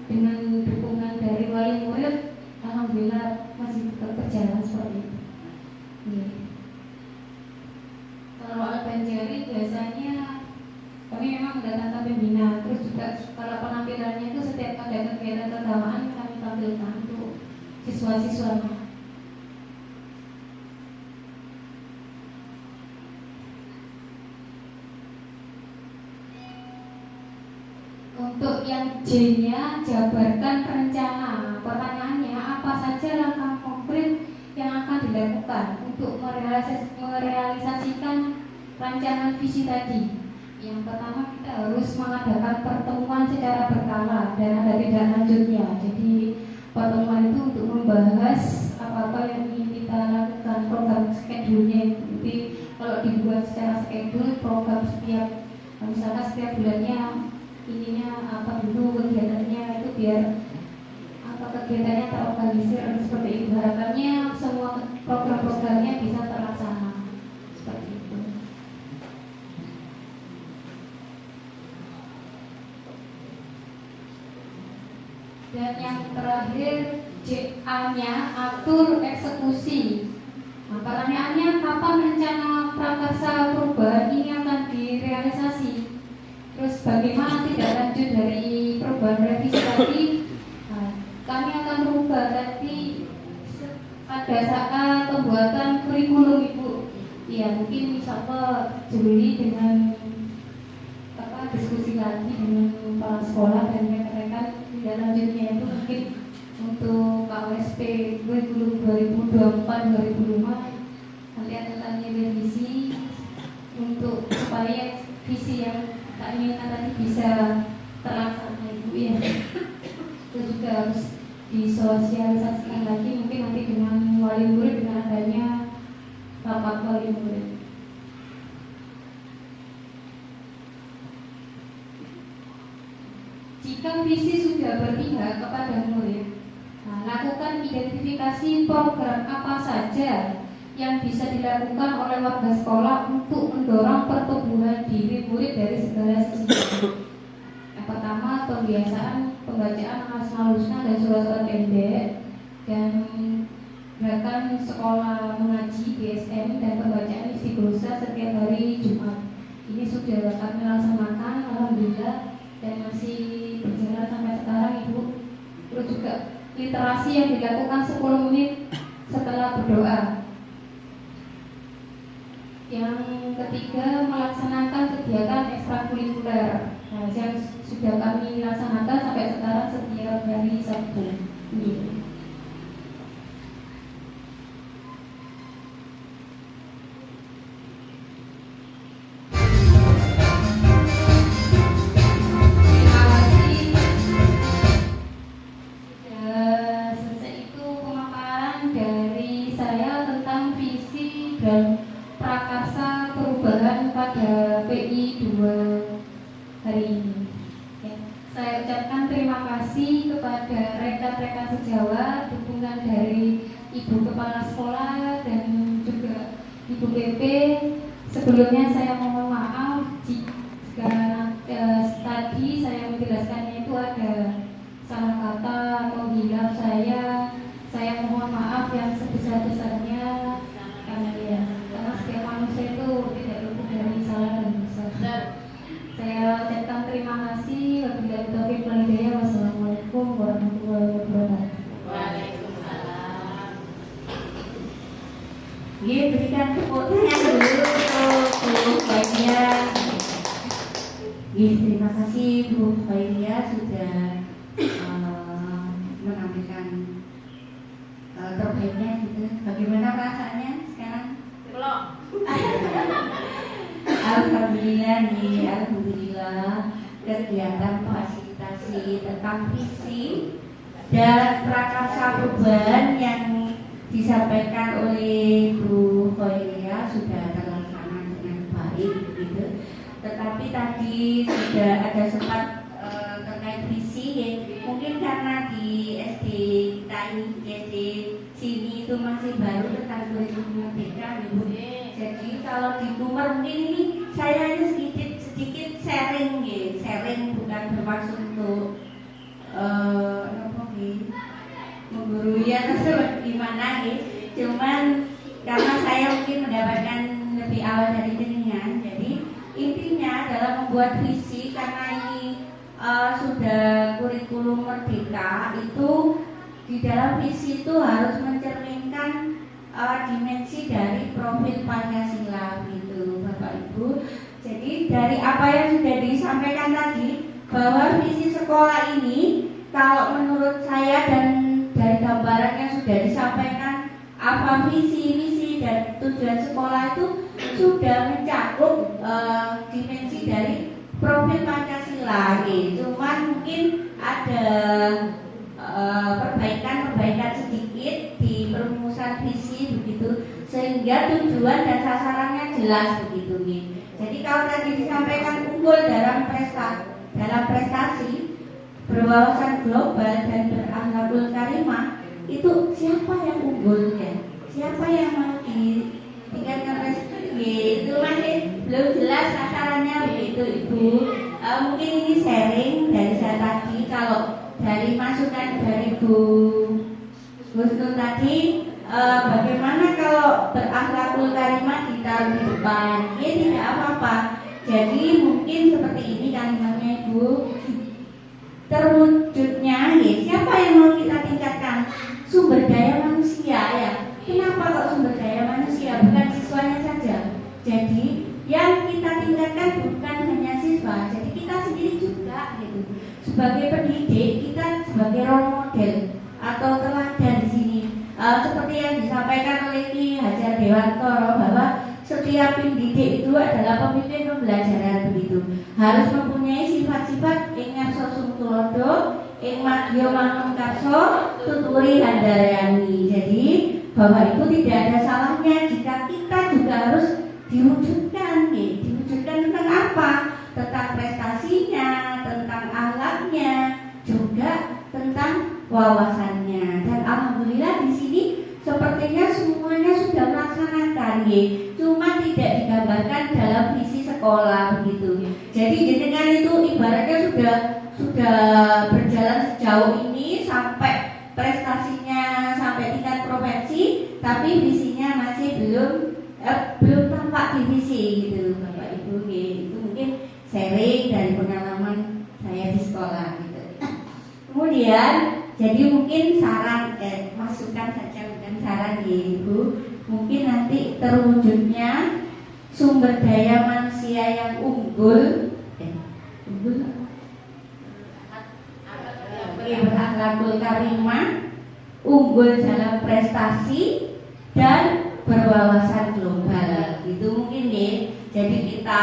dengan dukungan dari wali murid, alhamdulillah masih tetap berjalan seperti itu. Kalau Albanjari biasanya kami memang mendatangkan pembina, terus juga kalau penampilannya itu setiap ada kegiatan keagamaan kami tampilkan untuk siswa-siswanya. Untuk yang J-nya, jabarkan rencana. Pertanyaannya, apa saja langkah konkret yang akan dilakukan untuk merealisasikan rancangan visi tadi? Yang pertama, kita harus mengadakan pertemuan secara berkala dan ada tindak lanjutnya. Jadi pertemuan itu untuk membahas apa-apa yang ingin kita lakukan, program schedule-nya itu. Jadi kalau dibuat secara schedule, program setiap, misalkan setiap bulannya ininya apa dulu kegiatannya, itu biar apa kegiatannya terorganisir seperti itu. Harapannya semua program-programnya bisa terlaksana seperti itu. Dan yang terakhir JA-nya atur eksekusi. Nah, pertanyaannya kapan rencana prakarsa perubahan ini akan direalisasi? Terus bagaimana tidak lanjut dari perubahan revisi tadi? Nah, kami akan merubah tadi pada saat pembuatan kurikulum Ibu. Ya mungkin insyaallah Juli dengan diskusi lagi dengan kepala sekolah dan rekan-rekan tidak lanjutnya itu mungkin untuk KWSP kurikulum 2024-2005 nanti akan revisi untuk supaya visi yang tak inginkan tadi bisa terlaksana Ibu ya. Itu juga harus disosialisasikan lagi mungkin nanti dengan wali murid dengan adanya rapat wali murid. Jika visi sudah berpihak kepada murid, lakukan identifikasi program apa saja yang bisa dilakukan oleh warga sekolah untuk mendorong pertumbuhan diri murid dari segala sisi. Yang pertama, pembiasaan pembacaan asmaul husna dan surat-surat pendek, dan gerakan sekolah mengaji GSM dan pembacaan istighosah setiap hari Jumat. Ini sudah kami laksanakan, alhamdulillah, dan masih berjalan sampai sekarang Ibu. Terus juga literasi yang dilakukan 10 menit setelah berdoa. Yang ketiga, melaksanakan kegiatan ekstrakurikuler yang sudah kami laksanakan sampai sekarang setiap hari Sabtu. Prakarsa hari ini. Ya, saya ucapkan terima kasih kepada rekan-rekan sejawat, dukungan dari Ibu Kepala Sekolah dan juga Ibu PP. Sebelumnya saya mohon maaf jika tadi saya menjelaskannya itu ada salah kata atau hilaf saya mohon maaf yang sebesar-besarnya karena setiap manusia itu tidak luput dari salah dan dosa. Saya ucapkan terima kasih. Wabillahi taufiq wal hidayah. Wassalamualaikum warahmatullahi wabarakatuh. Waalaikumsalam. Ini berikan tepuk tangan dulu untuk Bu Khairia. Terima kasih Bu Khairia sudah menampilkan terbaiknya gitu. Bagaimana perasaannya sekarang? Belum. Alhamdulillah kegiatan fasilitasi tentang visi dan prakarsa perubahan yang disampaikan oleh Bu Khairia sudah terlaksana dengan baik gitu. Tetapi tadi sudah ada sempat terkait visi ya. Mungkin karena di SD kita ini, SD sini itu masih baru tentang kurikulum merdeka Ibu. Jadi kalau di Tumor mungkin ini saya ini sedikit sharing ya. Sharing bukan bermaksud untuk menggurui atau gimana ya. Cuman karena saya mungkin mendapatkan lebih awal dari jenengan. Jadi intinya adalah membuat visi karena ini sudah kurikulum merdeka itu di dalam visi itu harus mencerminkan dimensi dari profil Pancasila gitu Bapak Ibu. Jadi dari apa yang sudah disampaikan tadi bahwa visi sekolah ini kalau menurut saya dan dari gambaran yang sudah disampaikan apa visi misi dan tujuan sekolah itu sudah mencakup dimensi dari profil Pancasila gitu. Cuman mungkin ada perbaikan sedikit di perumusan visi begitu sehingga tujuan dan sasarannya jelas begitu nih. Jadi kalau tadi disampaikan unggul dalam prestasi berwawasan global dan berakhlakul karimah itu siapa yang unggul ya? Siapa yang mau ditingkatkan prestasi? Itu masih belum jelas sasarannya begitu Ibu. Mungkin ini sharing dari saya tadi. Kalau dari masukan dari Bu Gusnul tadi, bagaimana kalau berakhlakul karimah ditaruh di depan? Ya tidak apa-apa. Jadi mungkin seperti ini kalimatnya Ibu. Terwujudnya ya siapa yang mau kita tingkatkan? Sumber daya manusia ya. Kenapa kok sumber daya manusia bukan siswanya saja? Jadi yang kita tingkatkan bukan hanya siswa, jadi kita sendiri juga gitu. Sebagai pendidik kita sebagai role model atau teladan di sini. Seperti yang disampaikan oleh Ki Hajar Dewantoro bahwa setiap pendidik itu adalah pemimpin pembelajaran begitu. Harus mempunyai sifat-sifat ingkang sosum tulodo, ing magya manung karso, tuturi handarayani. Jadi bahwa itu tidak ada salahnya jika kita juga harus diwujudkan, ya. Diwujudkan tentang apa? Tentang prestasinya, tentang akhlaknya, juga tentang wawasannya. Dan alhamdulillah di sini sepertinya semuanya sudah melaksanakan, ya. Cuma tidak digambarkan dalam visi sekolah begitu. Jadi dengan itu ibaratnya sudah berjalan sejauh ini sampai prestasinya sampai tingkat provinsi, tapi visinya masih belum tampak di visi gitu Bapak Ibu. Itu mungkin sharing dari pengalaman saya di sekolah gitu. Kemudian jadi mungkin saran masukan saja bukan saran ya Ibu. Mungkin nanti terwujudnya sumber daya manusia yang unggul berakhlakul karimah, unggul dalam prestasi dan berwawasan global. Itu mungkin ya. Jadi kita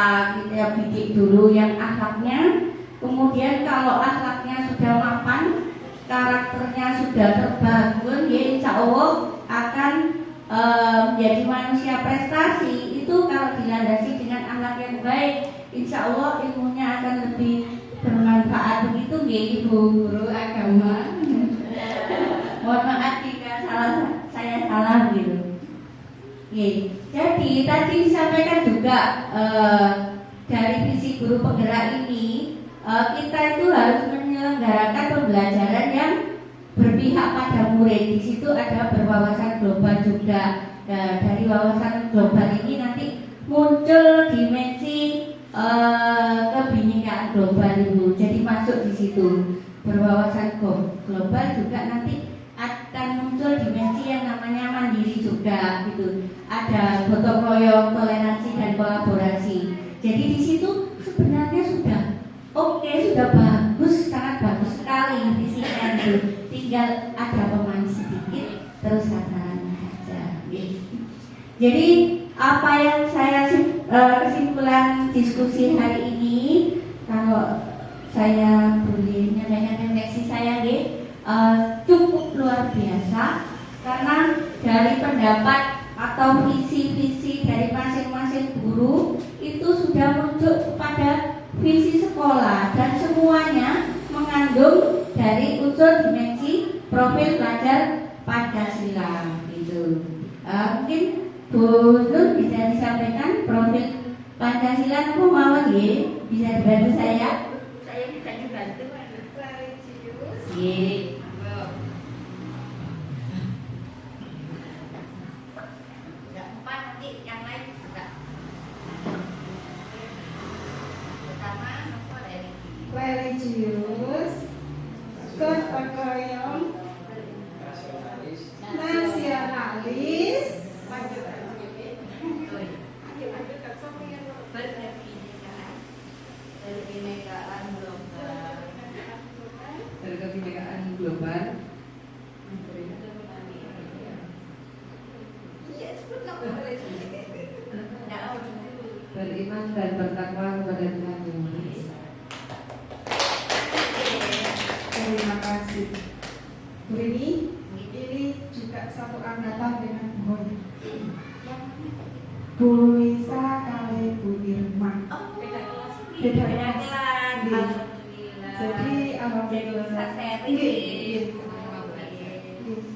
bidik dulu yang akhlaknya. Kemudian kalau akhlaknya sudah mapan, karakternya sudah terbangun, ya insya Allah akan menjadi manusia prestasi. Itu kalau dilandasi dengan akhlak yang baik, insya Allah ilmunya akan lebih nggih Ibu Guru Agama. Mohon maaf jika saya salah gitu. Jadi tadi disampaikan juga dari visi guru penggerak ini kita itu harus menyelenggarakan pembelajaran yang berpihak pada murid. Di situ ada berwawasan global juga. Dari wawasan global ini nanti muncul dimensi kebinekaan global itu. Jadi masuk di situ berwawasan global juga nanti akan muncul dimensi yang namanya mandiri juga gitu. Ada gotong royong, toleransi dan kolaborasi. Jadi di situ sebenarnya sudah oke, sudah bagus, sangat bagus sekali visinya itu. Tinggal ada pemanis sedikit terus sasarannya saja. Jadi apa yang saya kesimpulan diskusi hari ini, kalau saya boleh menyampaikan refleksi saya cukup luar biasa karena dari pendapat atau visi-visi dari masing-masing guru itu sudah muncul pada visi sekolah dan semuanya mengandung dari unsur dimensi profil pelajar Pancasila gitu. Mungkin Bu Nur bisa disampaikan profil Pancasila apa mawon nggih? Bisa dibantu saya? Saya bisa dibantu. Nggih. Religius, gotong royong, nasionalis, berkebinekaan global, beriman dan bertakwa kepada Tuhan Yang Maha Esa. terima kasih. Bu Rini, ini juga satu angkatan dengan Bu Hoy. Bu Lisa kali Bu Irma. Beda kelas. Jadi alhamdulillah.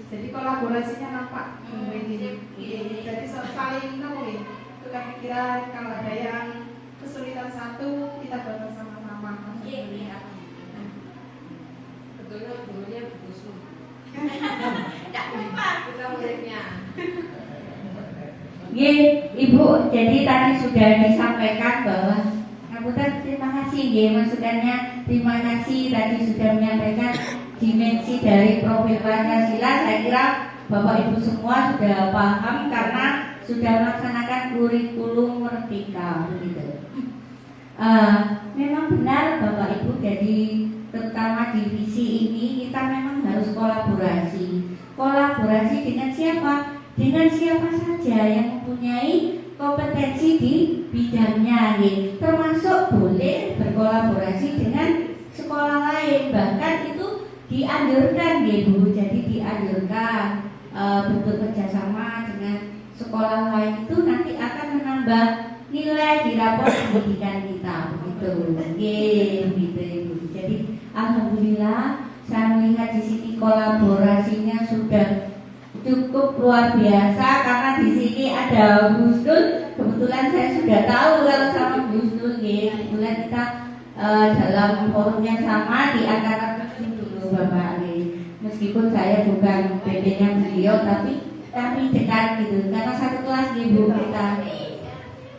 Jadi kolaborasinya nampak. Jadi saling tukar pikiran. Kalau ada yang kesulitan satu, kita bantu sama-sama. Betulnya gurunya busu. Tidak lupa kita muridnya. Ibu, jadi tadi sudah disampaikan bahwa terima kasih masukannya. Terima kasih tadi sudah menyampaikan dimensi dari profil Pancasila. Saya kira Bapak Ibu semua sudah paham karena sudah melaksanakan kurikulum merdeka begitu. Memang benar Bapak Ibu, jadi terutama di visi ini kita memang harus kolaborasi. Kolaborasi dengan siapa? Dengan siapa saja yang mempunyai kompetensi di bidangnya, termasuk boleh berkolaborasi dengan sekolah lain. Bahkan itu dianjurkan, Bu. Jadi dianjurkan bentuk kerjasama dengan sekolah lain itu nanti akan menambah nilai di rapor pendidikan kita, begitu. Begitu, Ibu. Jadi alhamdulillah saya melihat di sini kolaborasinya sudah cukup luar biasa karena di sini ada Gus Dul. Kebetulan saya sudah tahu kalau sama Gus Dul, kebetulan kita dalam forum yang sama di angkatan dulu Bapak. Meskipun saya bukan PP-nya beliau, tapi dekat gitu karena satu kelas Bu kita.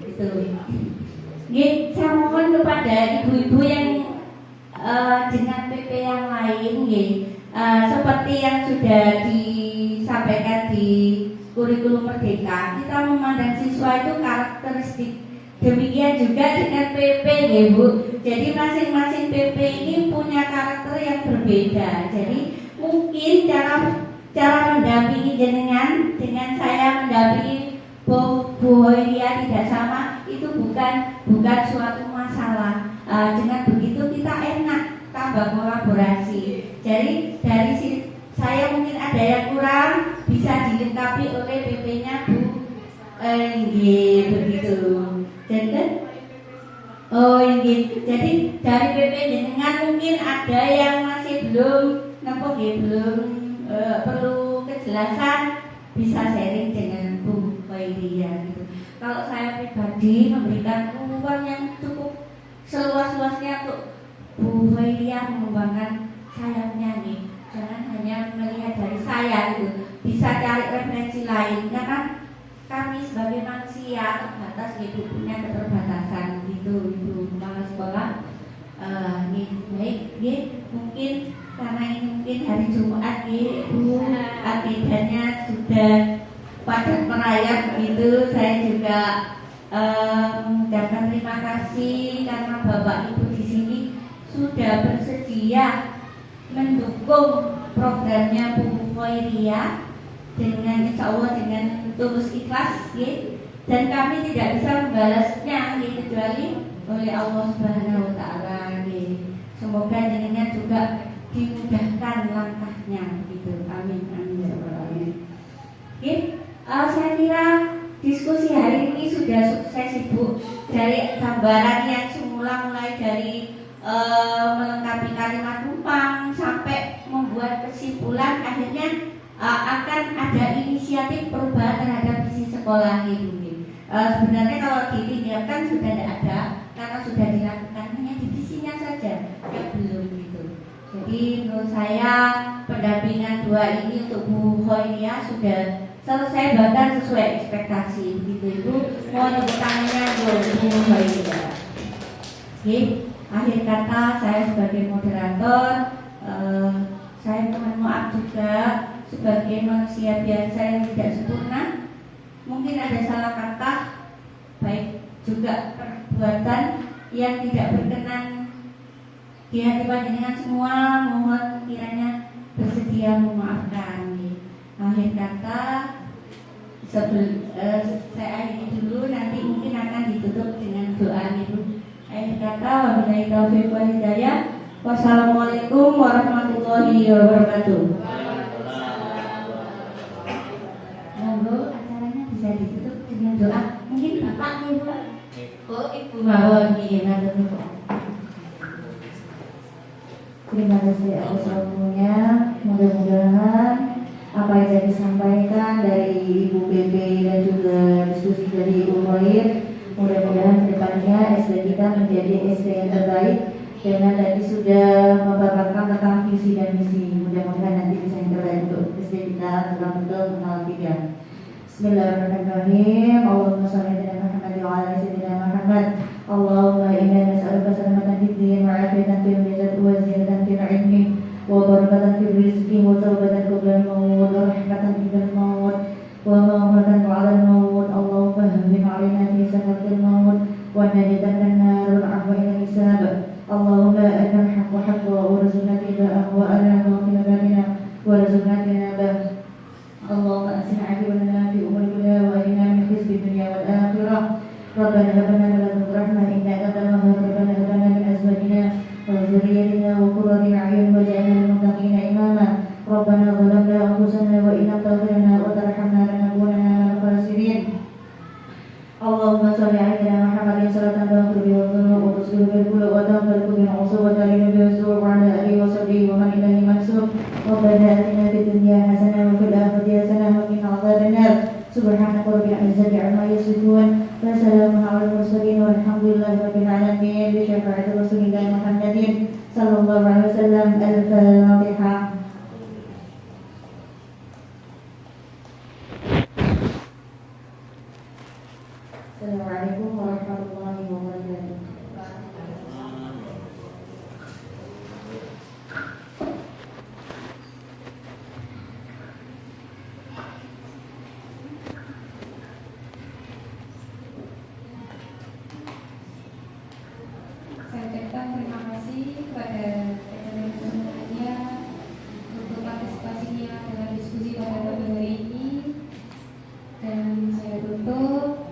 Gitu. Saya mohon kepada ibu-ibu yang dengan PP yang lain, seperti yang sudah disampaikan di kurikulum merdeka, kita memandang siswa itu karakteristik. Demikian juga dengan PP, Bu. Jadi masing-masing PP ini punya karakter yang berbeda. Jadi mungkin cara mendampingi jenengan dengan saya mendampingi Bu Hoiria tidak sama, itu bukan suatu masalah. Dengan begitu kita enak tambah kolaborasi. Jadi dari saya mungkin ada yang kurang bisa dilengkapi oleh PP-nya Bu. Begitu. Jadi dari PP jenengan mungkin ada yang masih belum perlu kejelasan, bisa sharing dengan Bu Khairia gitu. Kalau saya pribadi memberikan ruang yang cukup seluas-luasnya untuk Bu Khairia mengembangkan sayapnya nih. Jangan hanya melihat dari saya gitu, bisa cari referensi lain karena kami sebagai manusia terbatas gitu, punya keterbatasan gitu Ibu Kepala Sekolah. Baik, mungkin karena ini mungkin hari Jumat Bu, akidahnya sudah padat merayap gitu. Saya juga mengucapkan terima kasih karena Bapak Ibu di sini sudah bersedia mendukung programnya Bu Khairia dengan insya Allah dengan tulus ikhlas dan kami tidak bisa membalasnya kecuali oleh Allah Subhanahu wa Ta'ala. Semoga jenengan juga dimudahkan langkahnya gitu. Amin amin ya rabbal alamin. Saya kira diskusi hari ini sudah sukses Ibu, dari gambaran yang semula mulai dari melengkapi kalimat numpang sampai membuat kesimpulan, akhirnya akan ada inisiatif perubahan terhadap visi sekolah ini. Sebenarnya kalau ditinggalkan sudah tidak ada karena sudah dilakukan, hanya di visinya saja yang belum gitu. Jadi menurut saya pendampingan 2 ini untuk Bu Khairia sudah selesai, bahkan sesuai ekspektasi begitu Ibu. Mohon tepuk tangannya untuk Bu Khairia. Akhir kata saya sebagai moderator, saya mohon maaf juga sebagai manusia biasa yang tidak sempurna. Mungkin ada salah kata, baik juga perbuatan yang tidak berkenan di hati panjenengan semua. Mohon kiranya bersedia memaafkan. Akhir kata, saya akhiri dulu, nanti mungkin akan ditutup dengan doa Ibu. Akhir kata, wabillahi taufiq wal hidayah. Wassalamualaikum warahmatullahi wabarakatuh. Monggo acaranya bisa ditutup dengan doa. Mungkin Bapak nih Bu. Oh Ibu mawon nggih, matur nuwun. Terima kasih atas waktunya. Mudah-mudahan apa yang saya disampaikan dari Ibu PP dan juga diskusi dari Ibu Khair, mudah-mudahan kedepannya SD kita menjadi SD yang terbaik. Karena tadi sudah membabarkan tentang visi dan misi. Mudah-mudahan nanti bisa yang terbaik untuk SD kita dalam bentuk mengenal 3. Bismillahirrahmanirrahim. Allahumma shalli ala Muhammad wa ala sayyidina Muhammad. Allahumma inna nas'aluka salamatan fid din wa 'afiyatan fil jasad wa ziyadatan fil 'ilmi wa barakatan fil rizqi wa tawbatan qabla al-maut wa rahmatan inda al-maut wa maghfiratan ba'da al-maut. Allahumma hawwin 'alaina fi sakhatil maut wa najatan minan nar wal 'afwa ila hisab. Allahumma arina al-haqqa haqqan warzuqna ittiba'ahu wa arina al-batila batila warzuqna ijtinabah. Allahumma asina 'aqibatana fi umuri kullina wa ajirna min khizyi dunya wal akhirah. Rabbana hab lana min ladunka rahmah innaka antal wahhab. Rabbana hab lana min azwajina wa dhurriyyatina qurrata a'yun waj'alna lil muttaqina imama. Rabbana zalamna anfusana wa in lam taghfir lana wa tarhamna lanakunanna minal khasirin. Allahumma shalli ala Muhammadin salatan taghfir biha dhunub wa tusbihu bil qulub wa tanfariqu bil 'usub wa tarinu bil sur wa ala alihi wa sahbihi wa man ilahi mansub. Rabbana atina fid dunya hasanah wa fil akhirati hasanah wa qina adzabannar. Subhanaka rabbil izzati 'amma yasifun wa salamun 'alal mursalin walhamdulillahi rabbil alamin. Bi syafaati Rasulillah Muhammadin sallallahu alaihi wasallam. Al-Fatihah. Assalamualaikum warahmatullahi wabarakatuh. Saya ucapkan terima kasih kepada rekan-rekan semuanya untuk partisipasinya dalam diskusi pada pagi hari ini, dan saya tutup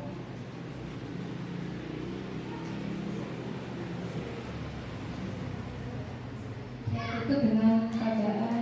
dengan bacaan